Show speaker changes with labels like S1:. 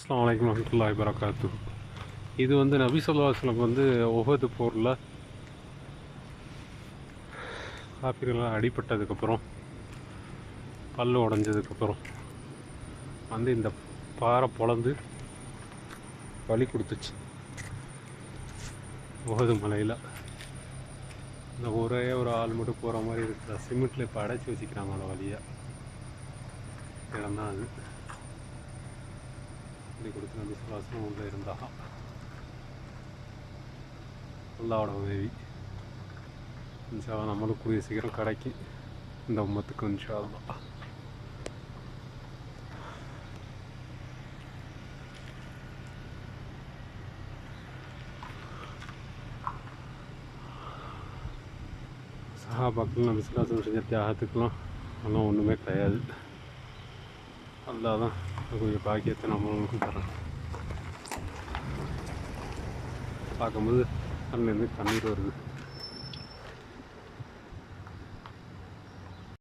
S1: அஸ்ஸலாமு அலைக்கும் வரஹ்மத்துல்லாஹி வபரகாத்துஹு. இது வந்து நபி ஸல்லல்லாஹு அலைஹி வஸல்லம் வந்து உஹது போரில் காஃபிர்களால் அடிபட்டதுக்கப்புறம் பல்லு உடஞ்சதுக்கப்புறம் வந்து இந்த பாறை பொளந்து வலி கொடுத்துச்சு. உஹது மலையில் இந்த ஒரே ஒரு ஆள் மட்டும் போகிற மாதிரி இருக்கிற சிமெண்ட்டில் இப்போ அடைச்சி வச்சுக்கிறாங்க அந்த வழியாக. இடம் தான் அது. இப்படி கொடுத்து நபி ஸல்லல்லாஹு அலைஹி வஸல்லம் உள்ளே இருந்தாங்க. அல்லாஹ்வோட உதவி இன்ஷா அல்லாஹ் நம்மளும் கூடிய சீக்கிரம் கிடைக்கும் இந்த உம்மத்துக்கு இன்ஷா அல்லாஹ். சஹாபாக்கள் நபி ஸல்லல்லாஹு அலைஹி வஸல்லம் செஞ்ச தியாகத்துக்கெல்லாம் அதெல்லாம் ஒன்றுமே கிடையாது. அல்லாஹ் தான் கொஞ்சம் பாக்கியத்தை நம்மளுக்கும் தரேன். பார்க்கும்போது கண்ணிலேருந்து கண்ணீர் வருது.